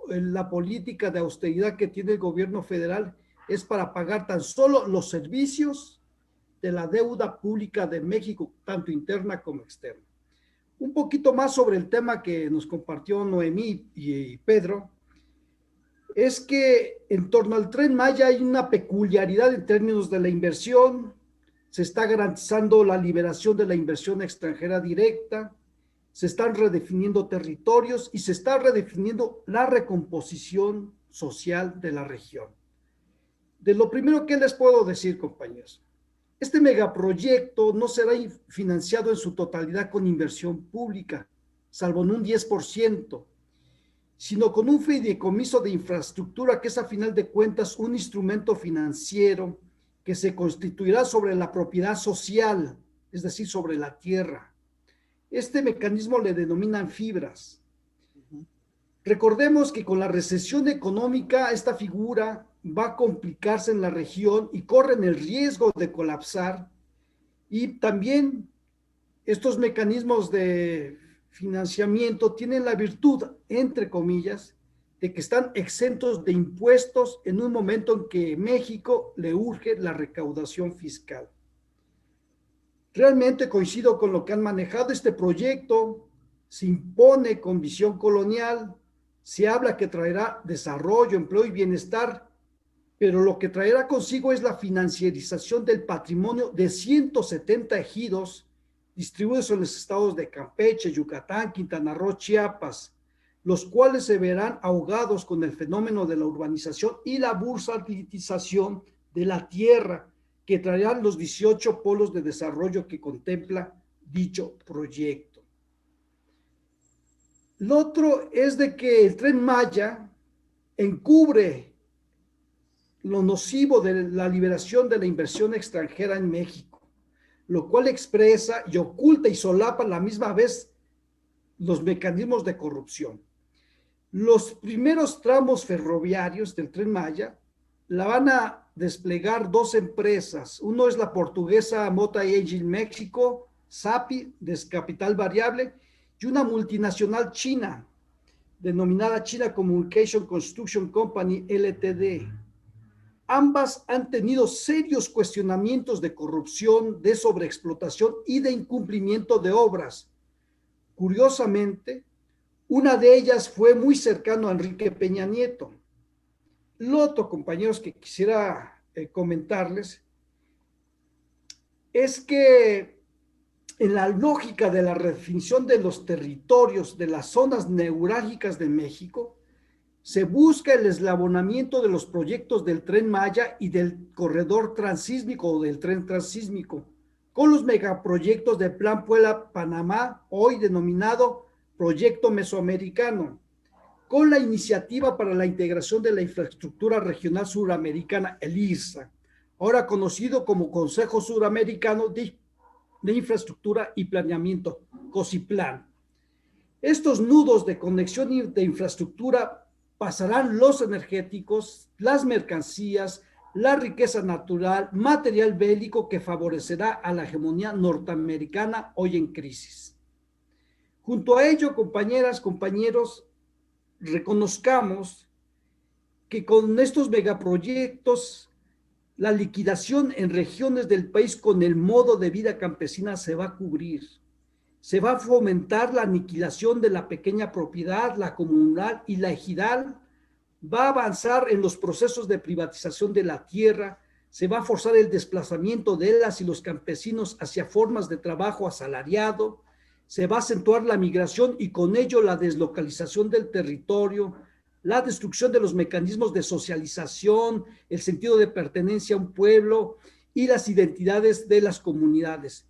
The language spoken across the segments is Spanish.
hecho, la política de austeridad que tiene el gobierno federal es para pagar tan solo los servicios de la deuda pública de México, tanto interna como externa. Un poquito más sobre el tema que nos compartió Noemí y Pedro, es que en torno al Tren Maya hay una peculiaridad en términos de la inversión. Se está garantizando la liberación de la inversión extranjera directa, se están redefiniendo territorios y se está redefiniendo la recomposición social de la región. De lo primero que les puedo decir, compañeros, este megaproyecto no será financiado en su totalidad con inversión pública, salvo en un 10%, sino con un fideicomiso de infraestructura que es a final de cuentas un instrumento financiero que se constituirá sobre la propiedad social, es decir, sobre la tierra. Este mecanismo le denominan fibras. Recordemos que con la recesión económica esta figura va a complicarse en la región y corren el riesgo de colapsar, y también estos mecanismos de financiamiento tienen la virtud, entre comillas, de que están exentos de impuestos en un momento en que México le urge la recaudación fiscal. Realmente coincido con lo que han manejado este proyecto, se impone con visión colonial, se habla que traerá desarrollo, empleo y bienestar, pero lo que traerá consigo es la financiarización del patrimonio de 170 ejidos distribuidos en los estados de Campeche, Yucatán, Quintana Roo, Chiapas, los cuales se verán ahogados con el fenómeno de la urbanización y la bursatilización de la tierra que traerán los 18 polos de desarrollo que contempla dicho proyecto. Lo otro es de que el Tren Maya encubre lo nocivo de la liberación de la inversión extranjera en México, lo cual expresa y oculta y solapa a la misma vez los mecanismos de corrupción. Los primeros tramos ferroviarios del Tren Maya la van a desplegar dos empresas. Uno es la portuguesa Mota Engine México, SAPI, de capital variable, y una multinacional china, denominada China Communication Construction Company, LTD. Ambas han tenido serios cuestionamientos de corrupción, de sobreexplotación y de incumplimiento de obras. Curiosamente, una de ellas fue muy cercano a Enrique Peña Nieto. Lo otro, compañeros, que quisiera comentarles es que en la lógica de la redefinición de los territorios de las zonas neurálgicas de México, se busca el eslabonamiento de los proyectos del Tren Maya y del corredor transísmico o del tren transísmico, con los megaproyectos del Plan Puebla-Panamá, hoy denominado Proyecto Mesoamericano, con la Iniciativa para la Integración de la Infraestructura Regional Suramericana, el IRSA, ahora conocido como Consejo Suramericano de Infraestructura y Planeamiento, COSIPLAN. Estos nudos de conexión y de infraestructura pasarán los energéticos, las mercancías, la riqueza natural, material bélico que favorecerá a la hegemonía norteamericana hoy en crisis. Junto a ello, compañeras, compañeros, reconozcamos que con estos megaproyectos la liquidación en regiones del país con el modo de vida campesina se va a cubrir. Se va a fomentar la aniquilación de la pequeña propiedad, la comunal y la ejidal. Va a avanzar en los procesos de privatización de la tierra. Se va a forzar el desplazamiento de las y los campesinos hacia formas de trabajo asalariado. Se va a acentuar la migración y con ello la deslocalización del territorio, la destrucción de los mecanismos de socialización, el sentido de pertenencia a un pueblo y las identidades de las comunidades.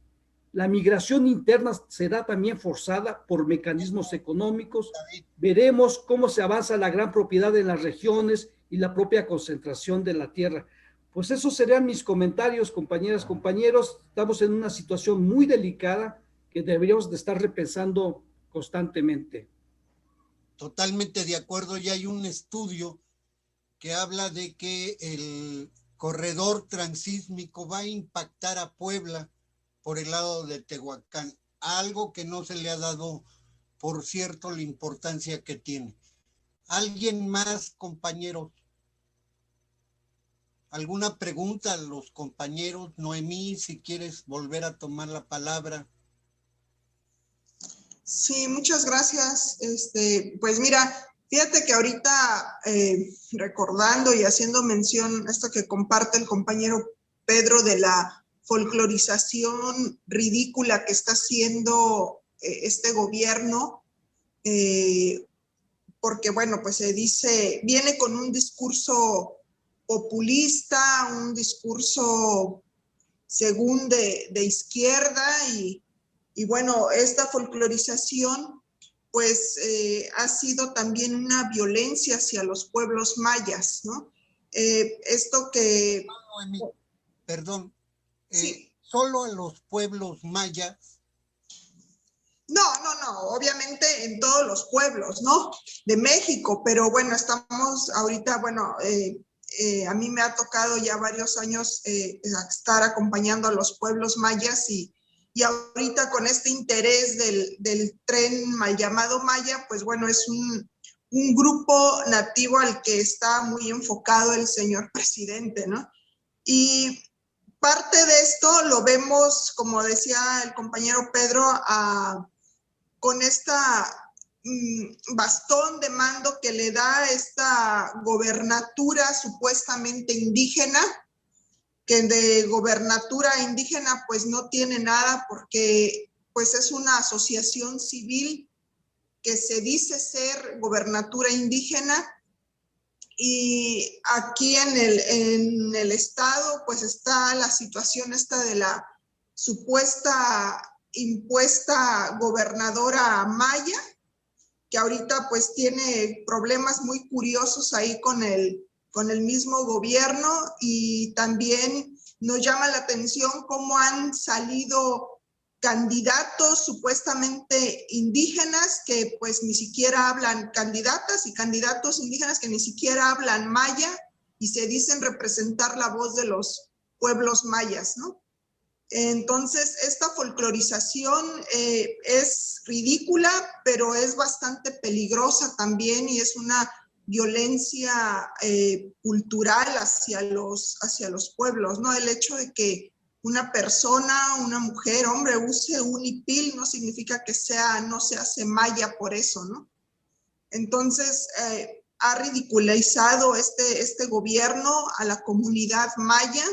La migración interna será también forzada por mecanismos económicos. Veremos cómo se avanza la gran propiedad en las regiones y la propia concentración de la tierra. Pues esos serían mis comentarios, compañeras, compañeros. Estamos en una situación muy delicada que deberíamos de estar repensando constantemente. Totalmente de acuerdo. Ya hay un estudio que habla de que el corredor transísmico va a impactar a Puebla por el lado de Tehuacán, algo que no se le ha dado, por cierto, la importancia que tiene. ¿Alguien más, compañeros? ¿Alguna pregunta a los compañeros? Noemí, si quieres volver a tomar la palabra. Sí, muchas gracias. Pues mira, fíjate que ahorita recordando y haciendo mención a esto que comparte el compañero Pedro de la folclorización ridícula que está haciendo este gobierno, porque bueno, pues se dice, viene con un discurso populista, un discurso según de izquierda y bueno, esta folclorización pues ha sido también una violencia hacia los pueblos mayas, ¿no? Esto que... Perdón, sí. ¿solo a los pueblos mayas? No, obviamente en todos los pueblos, ¿no? De México, pero bueno, estamos ahorita, bueno, a mí me ha tocado ya varios años estar acompañando a los pueblos mayas y ahorita con este interés del tren mal llamado Maya, pues bueno, es un grupo nativo al que está muy enfocado el señor presidente, ¿no? Y parte de esto lo vemos, como decía el compañero Pedro, con esta bastón de mando que le da esta gobernatura supuestamente indígena, que de gobernatura indígena pues no tiene nada porque pues es una asociación civil que se dice ser gobernatura indígena y aquí en el estado pues está la situación esta de la supuesta impuesta gobernadora maya, que ahorita pues tiene problemas muy curiosos ahí con el mismo gobierno y también nos llama la atención cómo han salido candidatos supuestamente indígenas que pues ni siquiera hablan, candidatas y candidatos indígenas que ni siquiera hablan maya y se dicen representar la voz de los pueblos mayas, ¿no? Entonces, esta folclorización es ridícula, pero es bastante peligrosa también y es una violencia cultural hacia los pueblos, ¿no? El hecho de que una persona, una mujer, hombre, use un hipil no significa que no se hace maya por eso, ¿no? Entonces, ha ridiculizado este gobierno a la comunidad maya,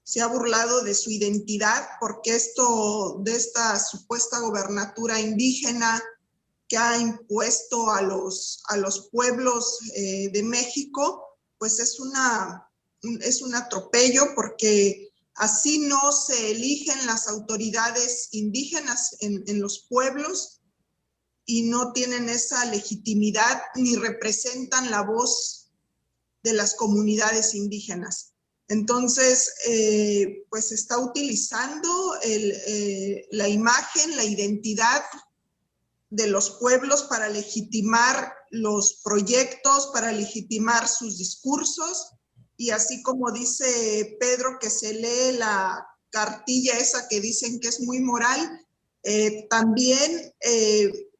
se ha burlado de su identidad porque esto de esta supuesta gobernatura indígena que ha impuesto a los pueblos de México, pues es un atropello porque así no se eligen las autoridades indígenas en los pueblos y no tienen esa legitimidad ni representan la voz de las comunidades indígenas. Entonces, pues está utilizando la imagen, la identidad de los pueblos para legitimar los proyectos, para legitimar sus discursos. Y así como dice Pedro que se lee la cartilla esa que dicen que es muy moral, también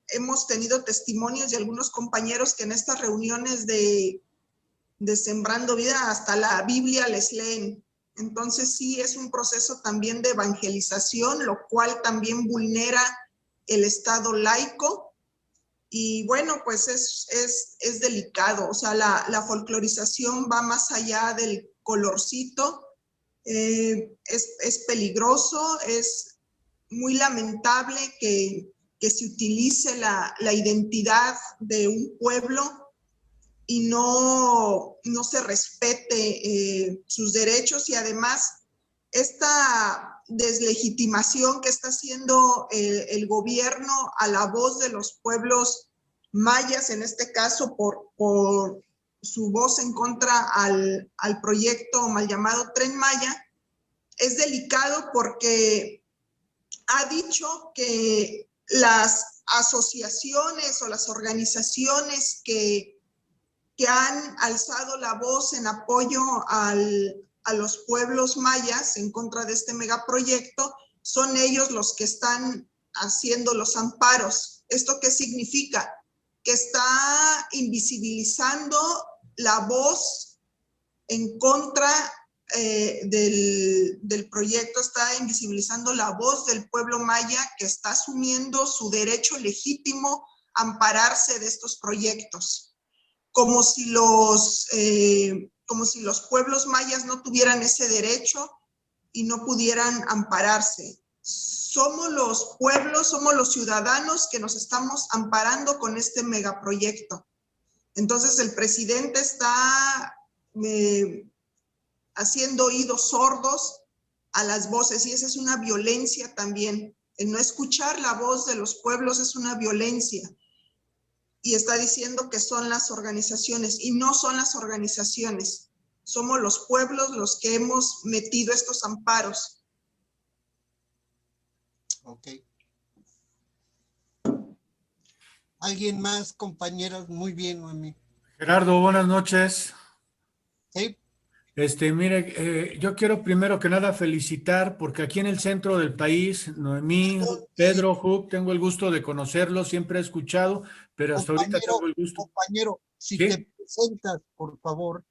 hemos tenido testimonios de algunos compañeros que en estas reuniones de Sembrando Vida, hasta la Biblia les leen. Entonces sí es un proceso también de evangelización, lo cual también vulnera el Estado laico. Y bueno, pues es delicado, o sea, la folclorización va más allá del colorcito, es peligroso, es muy lamentable que se utilice la identidad de un pueblo y no se respete sus derechos y además esta deslegitimación que está haciendo el gobierno a la voz de los pueblos mayas, en este caso por su voz en contra al proyecto mal llamado Tren Maya, es delicado porque ha dicho que las asociaciones o las organizaciones que han alzado la voz en apoyo a los pueblos mayas en contra de este megaproyecto, son ellos los que están haciendo los amparos. ¿Esto qué significa? que está invisibilizando la voz en contra del proyecto, está invisibilizando la voz del pueblo maya que está asumiendo su derecho legítimo a ampararse de estos proyectos, como si los pueblos mayas no tuvieran ese derecho y no pudieran ampararse. Somos los pueblos, somos los ciudadanos que nos estamos amparando con este megaproyecto. Entonces el presidente está haciendo oídos sordos a las voces, y esa es una violencia también. El no escuchar la voz de los pueblos es una violencia. Y está diciendo que son las organizaciones, y no son las organizaciones. Somos los pueblos los que hemos metido estos amparos. Ok. ¿Alguien más, compañeros? Muy bien, Noemí. Gerardo, buenas noches. Sí. Mire, yo quiero primero que nada felicitar, porque aquí en el centro del país, Noemí, Pedro, Hub, tengo el gusto de conocerlos, siempre he escuchado, pero hasta ahorita tengo el gusto. Compañero, si ¿Sí? te presentas, por favor.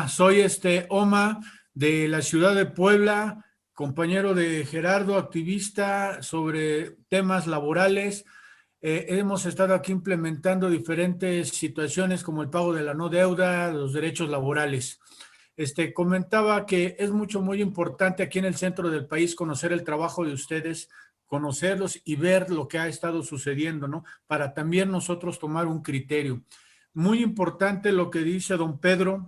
Soy Oma, de la ciudad de Puebla, compañero de Gerardo, activista sobre temas laborales. Hemos estado aquí implementando diferentes situaciones como el pago de la no deuda, los derechos laborales. Comentaba que es muy importante aquí en el centro del país conocer el trabajo de ustedes, conocerlos y ver lo que ha estado sucediendo, ¿no? Para también nosotros tomar un criterio. Muy importante lo que dice don Pedro,